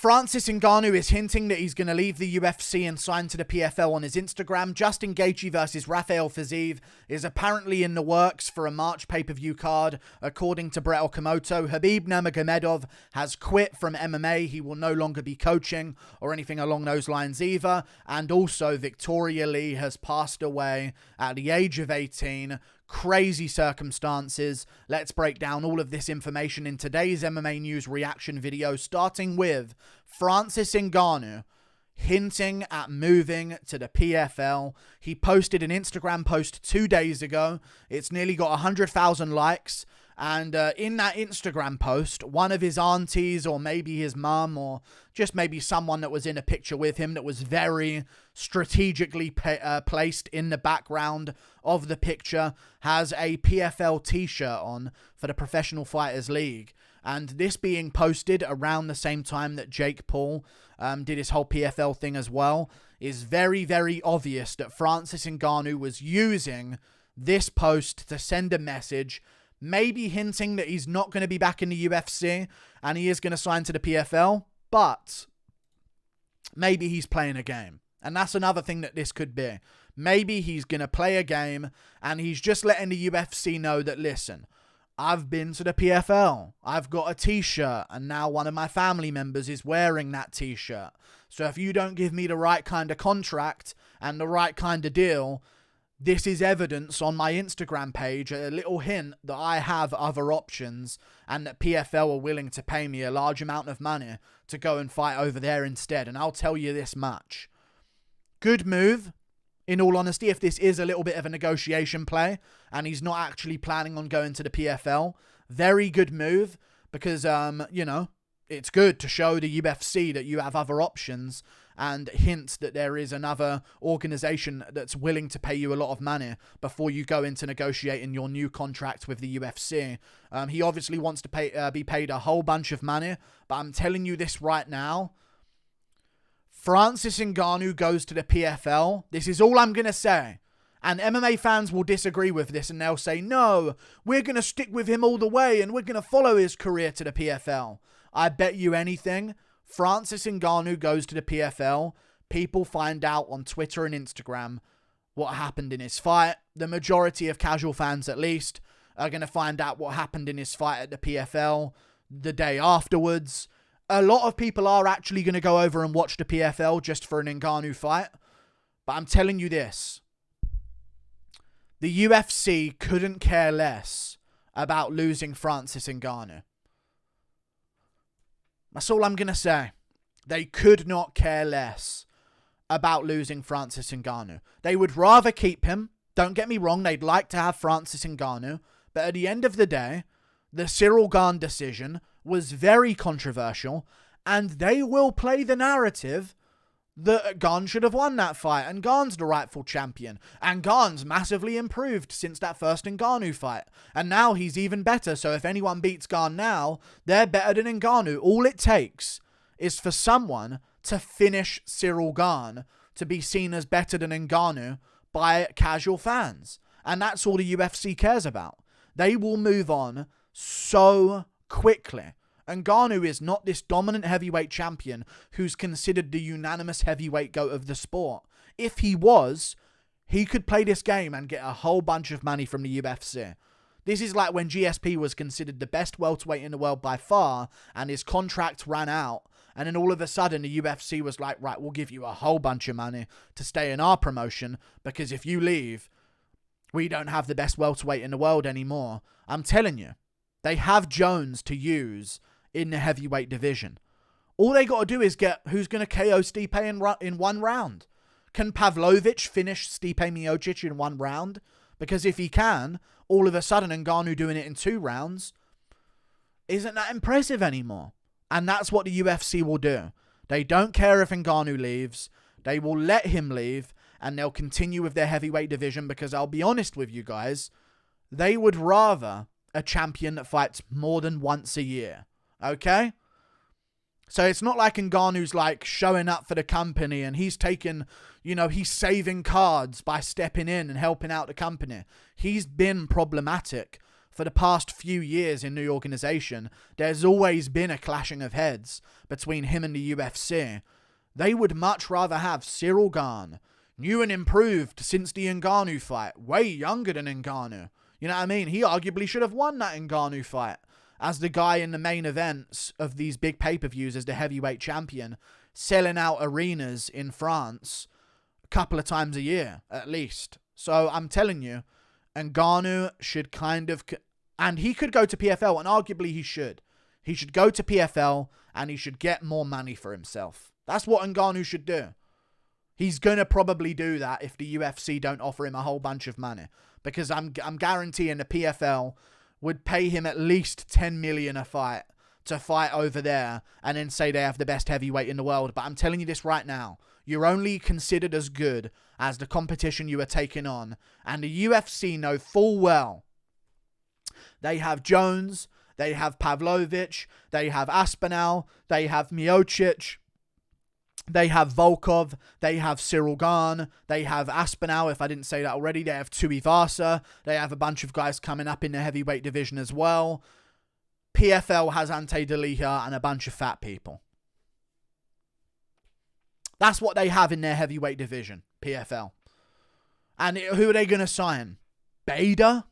Francis Ngannou is hinting that he's going to leave the UFC and sign to the PFL on his Instagram. Justin Gaethje versus Rafael Fiziev is apparently in the works for a March pay-per-view card, according to Brett Okamoto. Khabib Nurmagomedov has quit from MMA. He will no longer be coaching or anything along those lines either. And also, Victoria Lee has passed away at the age of 18. Crazy circumstances. Let's break down all of this information in today's MMA news reaction video, starting with Francis Ngannou hinting at moving to the PFL. He posted an Instagram post 2 days ago. It's nearly got 100,000 likes. And in that Instagram post, one of his aunties, or maybe his mum, or just maybe someone that was in a picture with him that was very strategically placed in the background of the picture, has a PFL t-shirt on for the Professional Fighters League. And this being posted around the same time that Jake Paul did his whole PFL thing as well, is very, very obvious that Francis Ngannou was using this post to send a message, maybe hinting that he's not going to be back in the UFC and he is going to sign to the PFL, but maybe he's playing a game. And that's another thing that this could be. Maybe he's going to play a game and he's just letting the UFC know that, listen, I've been to the PFL. I've got a t-shirt and now one of my family members is wearing that t-shirt. So if you don't give me the right kind of contract and the right kind of deal, this is evidence on my Instagram page, a little hint that I have other options and that PFL are willing to pay me a large amount of money to go and fight over there instead. And I'll tell you this much. Good move, in all honesty, if this is a little bit of a negotiation play and he's not actually planning on going to the PFL. Very good move because, you know, it's good to show the UFC that you have other options and hints that there is another organization that's willing to pay you a lot of money before you go into negotiating your new contract with the UFC. He obviously wants to be paid a whole bunch of money, but I'm telling you this right now. Francis Ngannou goes to the PFL. This is all I'm going to say. And MMA fans will disagree with this and they'll say, no, we're going to stick with him all the way and we're going to follow his career to the PFL. I bet you anything, Francis Ngannou goes to the PFL. People find out on Twitter and Instagram what happened in his fight. The majority of casual fans, at least, are going to find out what happened in his fight at the PFL the day afterwards. A lot of people are actually going to go over and watch the PFL just for an Ngannou fight. But I'm telling you this. The UFC couldn't care less about losing Francis Ngannou. That's all I'm going to say. They could not care less about losing Francis Ngannou. They would rather keep him. Don't get me wrong, they'd like to have Francis Ngannou. But at the end of the day, the Cyril Gane decision was very controversial. And they will play the narrative that Gane should have won that fight. And Gane's the rightful champion. And Gane's massively improved since that first Ngannou fight. And now he's even better. So if anyone beats Gane now, they're better than Ngannou. All it takes is for someone to finish Cyril Gane to be seen as better than Ngannou by casual fans. And that's all the UFC cares about. They will move on so quickly. Ngannou is not this dominant heavyweight champion who's considered the unanimous heavyweight GOAT of the sport. If he was, he could play this game and get a whole bunch of money from the UFC. This is like when GSP was considered the best welterweight in the world by far and his contract ran out. And then all of a sudden the UFC was like, right, we'll give you a whole bunch of money to stay in our promotion because if you leave, we don't have the best welterweight in the world anymore. I'm telling you, they have Jones to use in the heavyweight division. All they got to do is get who's going to KO Stipe in one round. Can Pavlovich finish Stipe Miocic in one round? Because if he can, all of a sudden Ngannou doing it in 2 rounds isn't that impressive anymore. And that's what the UFC will do. They don't care if Ngannou leaves. They will let him leave and they'll continue with their heavyweight division because I'll be honest with you guys, they would rather a champion that fights more than once a year. Okay? So it's not like Ngannou's like showing up for the company and he's taking, you know, he's saving cards by stepping in and helping out the company. He's been problematic for the past few years in the organization, there's always been a clashing of heads between him and the UFC. They would much rather have Ciryl Gane, new and improved since the Ngannou fight, way younger than Ngannou. You know what I mean? He arguably should have won that Ngannou fight as the guy in the main events of these big pay-per-views as the heavyweight champion, selling out arenas in France a couple of times a year, at least. So I'm telling you, Ngannou should kind of... And he could go to PFL, and arguably he should. He should go to PFL, and he should get more money for himself. That's what Ngannou should do. He's going to probably do that if the UFC don't offer him a whole bunch of money. Because I'm guaranteeing the PFL would pay him at least 10 million a fight to fight over there and then say they have the best heavyweight in the world. But I'm telling you this right now. You're only considered as good as the competition you are taking on. And the UFC know full well they have Jones, they have Pavlovich, they have Aspinall, they have Miocic, they have Volkov, they have Ciryl Gane, they have Aspinall, if I didn't say that already, they have Tuivasa, they have a bunch of guys coming up in the heavyweight division as well. PFL has Ante Delija and a bunch of fat people. That's what they have in their heavyweight division, PFL. And who are they going to sign? Bader?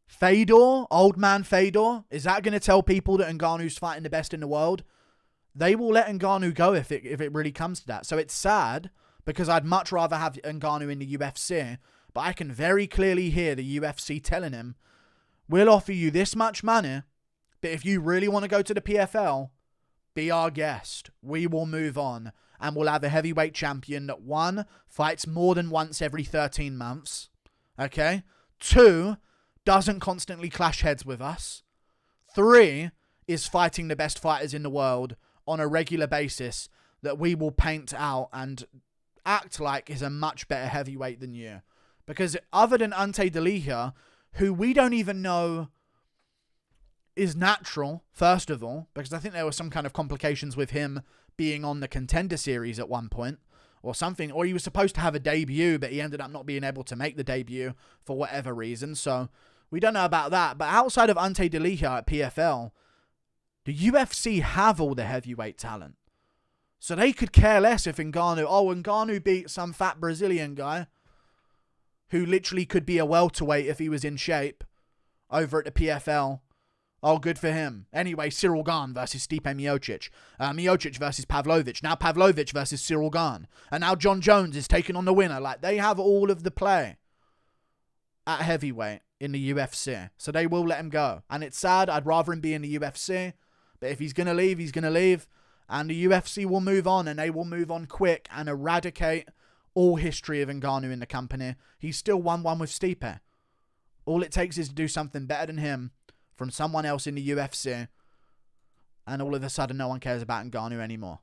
Fedor? Old man Fedor? Is that going to tell people that Ngannou's fighting the best in the world? They will let Ngannou go if it really comes to that. So it's sad because I'd much rather have Ngannou in the UFC. But I can very clearly hear the UFC telling him, we'll offer you this much money, but if you really want to go to the PFL, be our guest. We will move on. And we'll have a heavyweight champion that, 1, fights more than once every 13 months. Okay? 2, doesn't constantly clash heads with us. 3, is fighting the best fighters in the world on a regular basis that we will paint out and act like is a much better heavyweight than you. Because other than Ante Delija, who we don't even know is natural, first of all, because I think there were some kind of complications with him being on the Contender Series at one point or something, or he was supposed to have a debut, but he ended up not being able to make the debut for whatever reason. So we don't know about that. But outside of Ante Delija at PFL, the UFC have all the heavyweight talent. So they could care less if Ngannou beat some fat Brazilian guy who literally could be a welterweight if he was in shape over at the PFL. Oh, good for him. Anyway, Ciryl Gane versus Stipe Miocic. Miocic versus Pavlovich. Now Pavlovich versus Ciryl Gane. And now John Jones is taking on the winner. Like, they have all of the play at heavyweight in the UFC. So they will let him go. And it's sad. I'd rather him be in the UFC. But if he's going to leave, he's going to leave. And the UFC will move on. And they will move on quick and eradicate all history of Ngannou in the company. He's still 1-1 with Stipe. All it takes is to do something better than him from someone else in the UFC. And all of a sudden, no one cares about Ngannou anymore.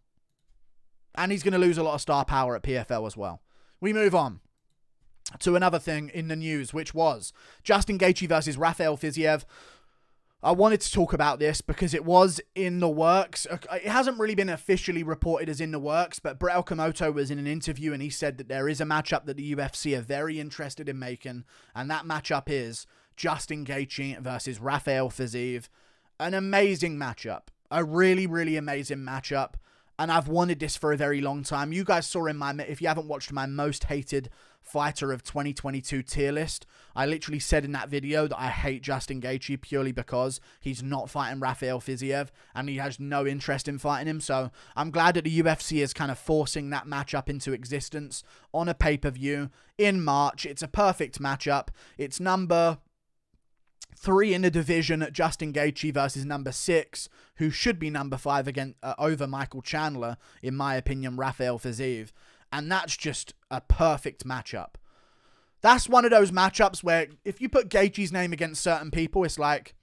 And he's going to lose a lot of star power at PFL as well. We move on to another thing in the news, which was Justin Gaethje versus Rafael Fiziev. I wanted to talk about this because it was in the works. It hasn't really been officially reported as in the works, but Brett Okamoto was in an interview and he said that there is a matchup that the UFC are very interested in making, and that matchup is Justin Gaethje versus Rafael Fiziev. An amazing matchup. A really, really amazing matchup. And I've wanted this for a very long time. You guys saw if you haven't watched my most hated fighter of 2022 tier list, I literally said in that video that I hate Justin Gaethje purely because he's not fighting Rafael Fiziev and he has no interest in fighting him. So I'm glad that the UFC is kind of forcing that matchup into existence on a pay-per-view in March. It's a perfect matchup. It's number 3 in the division, Justin Gaethje versus number 6, who should be number 5 again over Michael Chandler, in my opinion, Rafael Fiziev. And that's just a perfect matchup. That's one of those matchups where if you put Gaethje's name against certain people, it's like,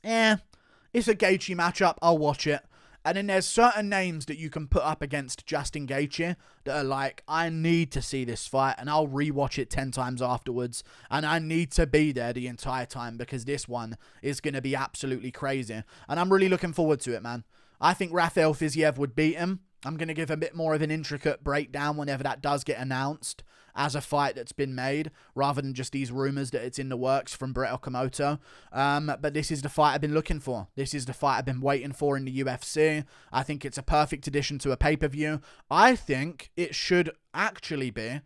it's a Gaethje matchup, I'll watch it. And then there's certain names that you can put up against Justin Gaethje that are like, I need to see this fight and I'll rewatch it 10 times afterwards. And I need to be there the entire time because this one is going to be absolutely crazy. And I'm really looking forward to it, man. I think Rafael Fiziev would beat him. I'm going to give a bit more of an intricate breakdown whenever that does get announced. as a fight that's been made, rather than just these rumors that it's in the works from Brett Okamoto. But this is the fight I've been looking for. This is the fight I've been waiting for in the UFC. I think it's a perfect addition to a pay-per-view. I think it should actually be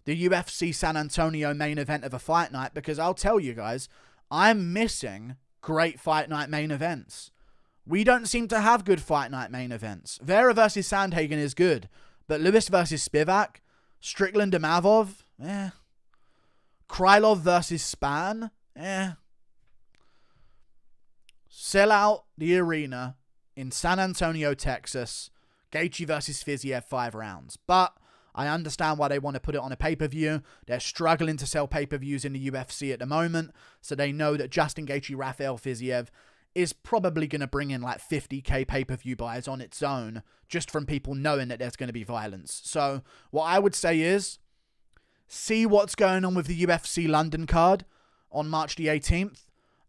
the UFC San Antonio main event of a fight night, because I'll tell you guys, I'm missing great fight night main events. We don't seem to have good fight night main events. Vera versus Sandhagen is good, but Lewis versus Spivak, Strickland Demavov, Krylov versus Span, Sell out the arena in San Antonio, Texas. Gaethje versus Fiziev 5 rounds. But I understand why they want to put it on a pay-per-view. They're struggling to sell pay-per-views in the UFC at the moment, so they know that Justin Gaethje, Rafael Fiziev is probably going to bring in like 50k pay-per-view buys on its own, just from people knowing that there's going to be violence. So what I would say is, see what's going on with the UFC London card on March the 18th.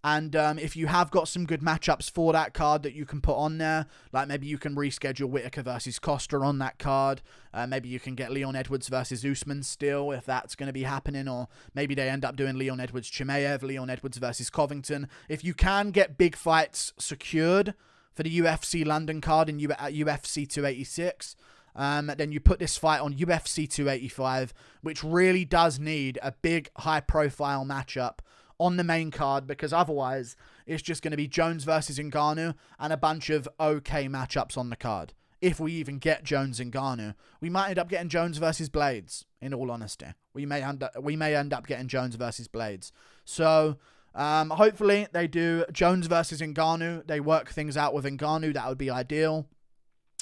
And if you have got some good matchups for that card that you can put on there, like maybe you can reschedule Whittaker versus Costa on that card. Maybe you can get Leon Edwards versus Usman still, if that's going to be happening. Or maybe they end up doing Leon Edwards Chimaev, Leon Edwards versus Covington. If you can get big fights secured for the UFC London card in UFC 286, then you put this fight on UFC 285, which really does need a big high-profile matchup on the main card, because otherwise it's just going to be Jones versus Ngannou and a bunch of okay matchups on the card. If we even get Jones and Ngannou, we might end up getting Jones versus Blades, in all honesty. We may end up getting Jones versus Blades. So hopefully they do Jones versus Ngannou. They work things out with Ngannou. That would be ideal.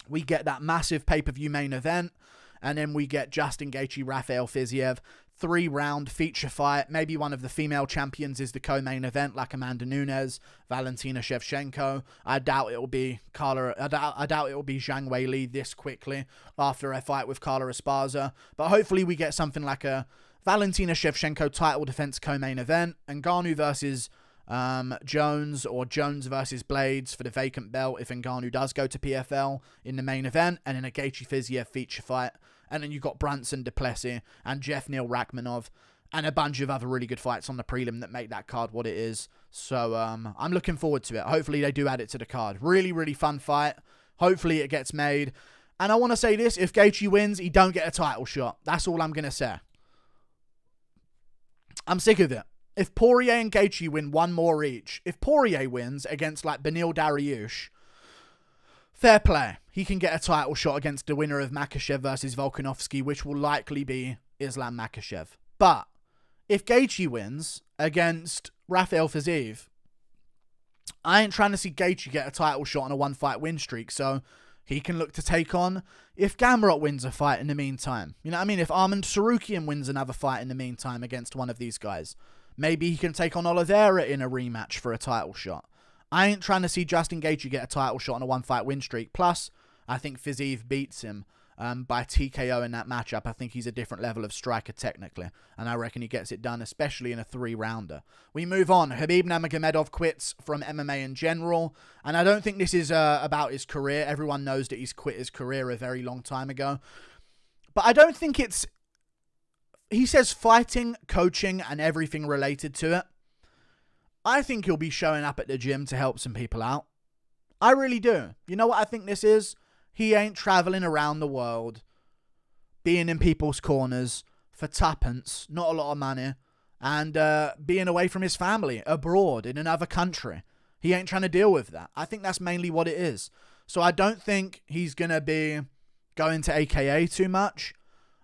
We get that massive pay-per-view main event, and then we get Justin Gaethje, Rafael Fiziev, 3-round feature fight. Maybe one of the female champions is the co-main event, like Amanda Nunes, Valentina Shevchenko. I doubt it will be I doubt it will be Zhang Weili this quickly after a fight with Carla Esparza. But hopefully we get something like a Valentina Shevchenko title defense co-main event, and Ngannou versus Jones, or Jones versus Blades for the vacant belt if Ngannou does go to PFL in the main event, and then a Gaethje Fiziev feature fight. And then you've got Brunson, Duplessis, and Jeff Neal Rachmanov, and a bunch of other really good fights on the prelim that make that card what it is. So I'm looking forward to it. Hopefully they do add it to the card. Really, really fun fight. Hopefully it gets made. And I want to say this, if Gaethje wins, he don't get a title shot. That's all I'm going to say. I'm sick of it. If Poirier and Gaethje win one more each, if Poirier wins against like Beneil Dariush, fair play. He can get a title shot against the winner of Makhachev versus Volkanovski, which will likely be Islam Makhachev. But if Gaethje wins against Rafael Fiziev, I ain't trying to see Gaethje get a title shot on a one-fight win streak, so he can look to take on if Gamrot wins a fight in the meantime. You know what I mean? If Armand Sarukian wins another fight in the meantime against one of these guys, maybe he can take on Oliveira in a rematch for a title shot. I ain't trying to see Justin Gaethje get a title shot on a one-fight win streak. Plus, I think Fiziev beats him by TKO in that matchup. I think he's a different level of striker technically, and I reckon he gets it done, especially in a 3-rounder. We move on. Khabib Nurmagomedov quits from MMA in general, and I don't think this is about his career. Everyone knows that he's quit his career a very long time ago. But I don't think it's... He says fighting, coaching, and everything related to it. I think he'll be showing up at the gym to help some people out. I really do. You know what I think this is? He ain't travelling around the world, being in people's corners for tuppence, not a lot of money, and being away from his family, abroad, in another country. He ain't trying to deal with that. I think that's mainly what it is. So I don't think he's going to be going to AKA too much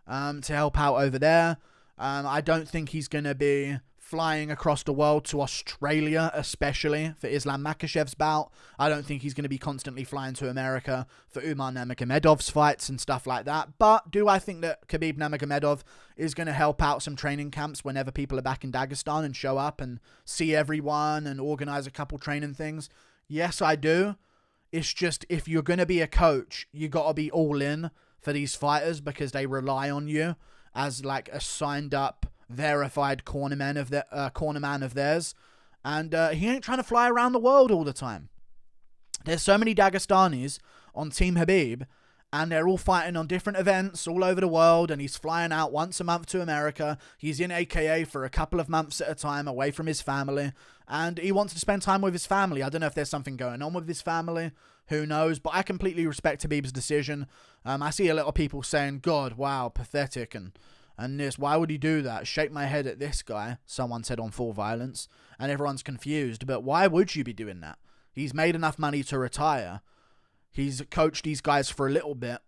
to help out over there. I don't think he's going to be flying across the world to Australia, especially for Islam Makhachev's bout. I don't think he's going to be constantly flying to America for Umar Nurmagomedov's fights and stuff like that. But do I think that Khabib Nurmagomedov is going to help out some training camps whenever people are back in Dagestan and show up and see everyone and organize a couple training things? Yes, I do. It's just, if you're going to be a coach, you got to be all in for these fighters because they rely on you as like a signed up, verified cornerman of theirs, and he ain't trying to fly around the world all the time. There's so many Dagestanis on Team Khabib, and they're all fighting on different events all over the world, and he's flying out once a month to America. He's in AKA for a couple of months at a time away from his family, and he wants to spend time with his family. I don't know if there's something going on with his family. Who knows? But I completely respect Khabib's decision. I see a lot of people saying, God, wow, pathetic, and this, why would he do that? Shake my head at this guy, someone said on Full Violence, and everyone's confused. But why would you be doing that? He's made enough money to retire. He's coached these guys for a little bit.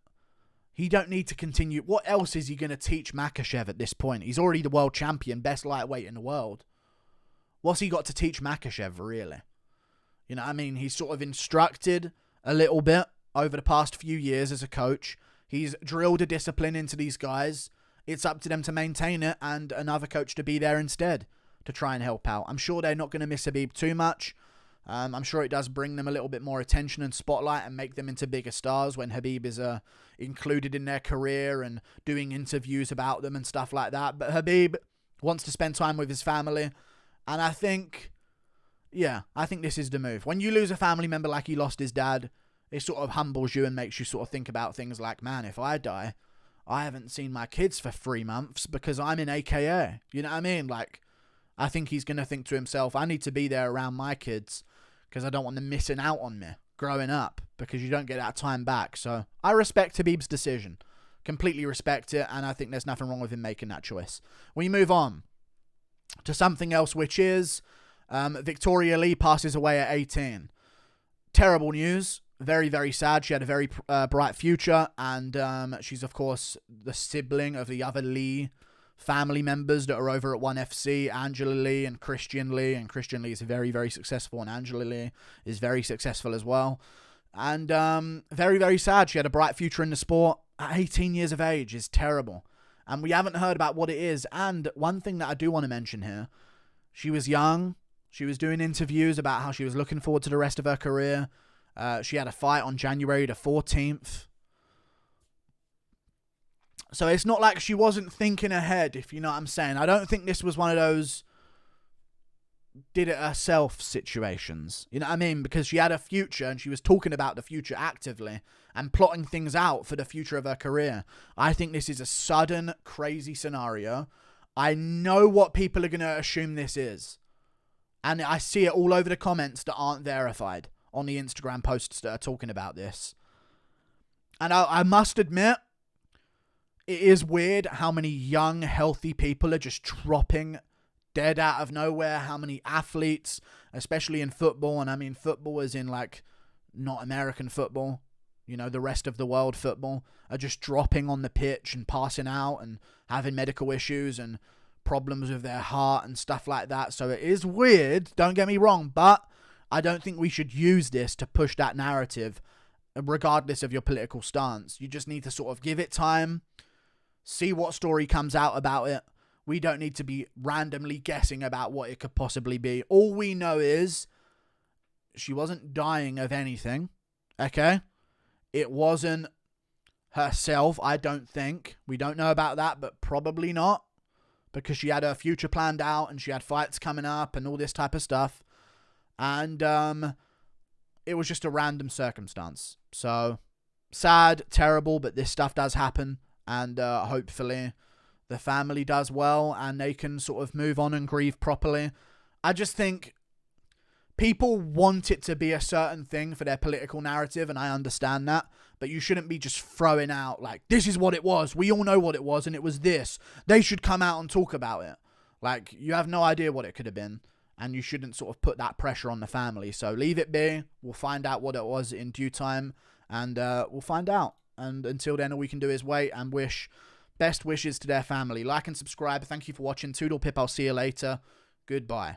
He don't need to continue. What else is he going to teach Makhachev at this point? He's already the world champion, best lightweight in the world. What's he got to teach Makhachev, really? You know what I mean? He's sort of instructed a little bit over the past few years as a coach. He's drilled a discipline into these guys. It's up to them to maintain it and another coach to be there instead to try and help out. I'm sure they're not going to miss Khabib too much. I'm sure it does bring them a little bit more attention and spotlight and make them into bigger stars when Khabib is included in their career and doing interviews about them and stuff like that. But Khabib wants to spend time with his family. And I think, I think this is the move. When you lose a family member like he lost his dad, it sort of humbles you and makes you sort of think about things like, man, if I die, I haven't seen my kids for 3 months because I'm in AKA. You know what I mean? Like, I think he's going to think to himself, I need to be there around my kids because I don't want them missing out on me growing up, because you don't get that time back. So I respect Khabib's decision. Completely respect it, and I think there's nothing wrong with him making that choice. We move on to something else, which is Victoria Lee passes away at 18. Terrible news. Very, very sad. She had a very bright future, and she's, of course, the sibling of the other Lee family members that are over at ONE FC, Angela Lee and Christian Lee. And Christian Lee is very, very successful, and Angela Lee is very successful as well. And very, very sad. She had a bright future in the sport at 18 years of age. Is terrible. And we haven't heard about what it is. And one thing that I do want to mention here, she was young. She was doing interviews about how she was looking forward to the rest of her career. She had a fight on January the 14th. So it's not like she wasn't thinking ahead, if you know what I'm saying. I don't think this was one of those did it herself situations. You know what I mean? Because she had a future and she was talking about the future actively and plotting things out for the future of her career. I think this is a sudden, crazy scenario. I know what people are going to assume this is. And I see it all over the comments that aren't verified on the Instagram posts that are talking about this. And I must admit, it is weird how many young, healthy people are just dropping dead out of nowhere. How many athletes, especially in football, and I mean football is in like not American football, you know, the rest of the world football, are just dropping on the pitch and passing out and having medical issues and problems with their heart and stuff like that. So it is weird, don't get me wrong, but I don't think we should use this to push that narrative regardless of your political stance. You just need to sort of give it time, see what story comes out about it. We don't need to be randomly guessing about what it could possibly be. All we know is she wasn't dying of anything, okay? It wasn't herself, I don't think. We don't know about that, but probably not, because she had her future planned out and she had fights coming up and all this type of stuff. And it was just a random circumstance. So, sad, terrible, but this stuff does happen. And hopefully the family does well and they can sort of move on and grieve properly. I just think people want it to be a certain thing for their political narrative, and I understand that. But you shouldn't be just throwing out like, this is what it was. We all know what it was, and it was this. They should come out and talk about it. Like, you have no idea what it could have been. And you shouldn't sort of put that pressure on the family. So leave it be. We'll find out what it was in due time. And we'll find out. And until then, all we can do is wait and wish best wishes to their family. Like and subscribe. Thank you for watching. Toodle pip. I'll see you later. Goodbye.